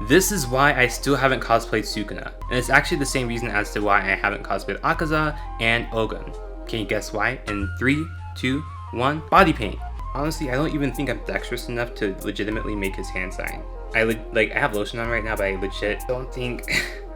This is why I still haven't cosplayed Sukuna, and it's actually the same reason as to why I haven't cosplayed Akaza and Ogun. Can you guess why? In 3, 2, 1, body paint. Honestly, I don't even think I'm dexterous enough to legitimately make his hand sign. I have lotion on right now, but I legit don't think.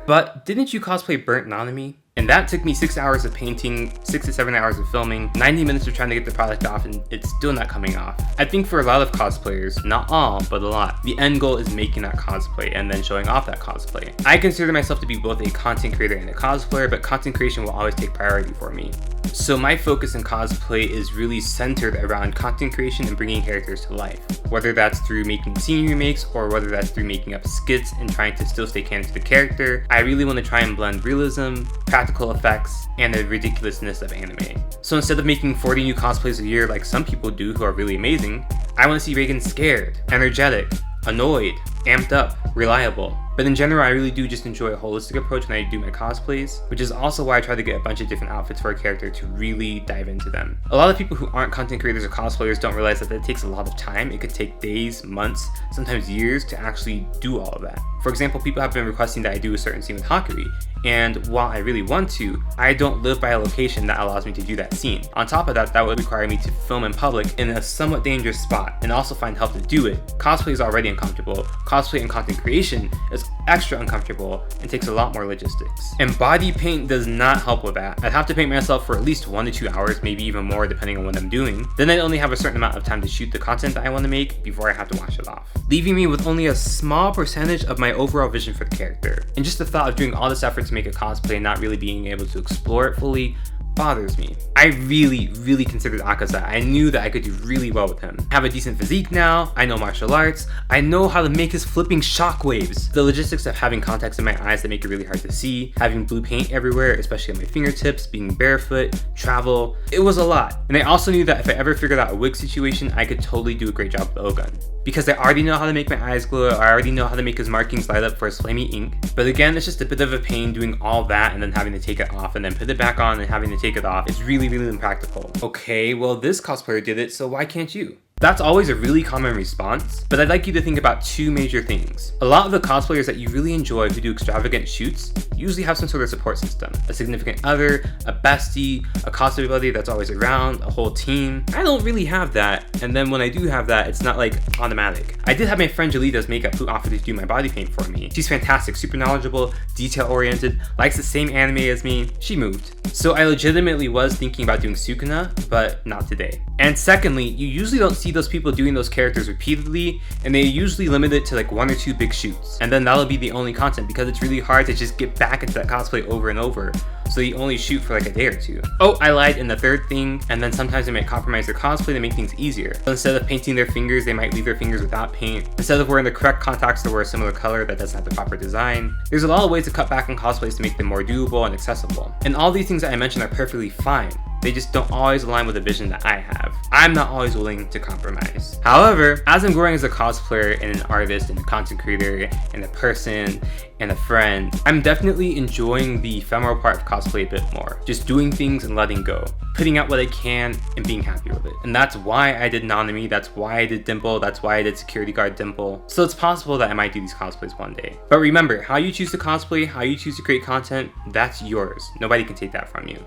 But didn't you cosplay Burnt Nanami? And that took me 6 hours of painting, 6 to 7 hours of filming, 90 minutes of trying to get the product off, and it's still not coming off. I think for a lot of cosplayers, not all, but a lot, the end goal is making that cosplay and then showing off that cosplay. I consider myself to be both a content creator and a cosplayer, but content creation will always take priority for me. So my focus in cosplay is really centered around content creation and bringing characters to life. Whether that's through making scene remakes or whether that's through making up skits and trying to still stay canon to the character, I really want to try and blend realism, practical effects, and the ridiculousness of anime. So instead of making 40 new cosplays a year like some people do who are really amazing, I want to see Reagan scared, energetic, annoyed, amped up, reliable. But in general, I really do just enjoy a holistic approach when I do my cosplays, which is also why I try to get a bunch of different outfits for a character to really dive into them. A lot of people who aren't content creators or cosplayers don't realize that it takes a lot of time. It could take days, months, sometimes years to actually do all of that. For example, people have been requesting that I do a certain scene with Hakuri, and while I really want to, I don't live by a location that allows me to do that scene. On top of that, that would require me to film in public in a somewhat dangerous spot and also find help to do it. Cosplay is already uncomfortable. Cosplay and content creation is extra uncomfortable and takes a lot more logistics. And body paint does not help with that. I'd have to paint myself for at least 1 to 2 hours, maybe even more depending on what I'm doing. Then I'd only have a certain amount of time to shoot the content that I want to make before I have to wash it off, leaving me with only a small percentage of my overall vision for the character. And just the thought of doing all this effort to make a cosplay and not really being able to explore it fully bothers me. I really considered Akaza. I knew that I could do really well with him. I have a decent physique now, I know martial arts, I know how to make his flipping shockwaves. The logistics of having contacts in my eyes that make it really hard to see, having blue paint everywhere, especially on my fingertips, being barefoot, travel, it was a lot. And I also knew that if I ever figured out a wig situation, I could totally do a great job with Ogun. Because I already know how to make my eyes glow, I already know how to make his markings light up for his flamey ink. But again, it's just a bit of a pain doing all that and then having to take it off and then put it back on and having to take it off. It's really impractical. Okay, well this cosplayer did it, so why can't you? That's always a really common response, but I'd like you to think about 2 major things. A lot of the cosplayers that you really enjoy who do extravagant shoots usually have some sort of support system. A significant other, a bestie, a cosplay buddy that's always around, a whole team. I don't really have that, and then when I do have that, it's not like automatic. I did have my friend Jolita's makeup who offered to do my body paint for me. She's fantastic, super knowledgeable, detail-oriented, likes the same anime as me. She moved. So I legitimately was thinking about doing Sukuna, but not today. And secondly, you usually don't see those people doing those characters repeatedly, and they usually limit it to like 1 or 2 big shoots, and then that'll be the only content because it's really hard to just get back into that cosplay over and over, so you only shoot for like a day or 2. Oh, I lied in the third thing, and then sometimes they might compromise their cosplay to make things easier. So instead of painting their fingers, they might leave their fingers without paint. Instead of wearing the correct contacts, to wear a similar color that doesn't have the proper design. There's a lot of ways to cut back on cosplays to make them more doable and accessible. And all these things that I mentioned are perfectly fine. They just don't always align with the vision that I have. I'm not always willing to compromise. However, as I'm growing as a cosplayer and an artist and a content creator and a person and a friend, I'm definitely enjoying the ephemeral part of cosplay a bit more. Just doing things and letting go. Putting out what I can and being happy with it. And that's why I did Nanami, that's why I did Dimple, that's why I did Security Guard Dimple. So it's possible that I might do these cosplays one day. But remember, how you choose to cosplay, how you choose to create content, that's yours. Nobody can take that from you.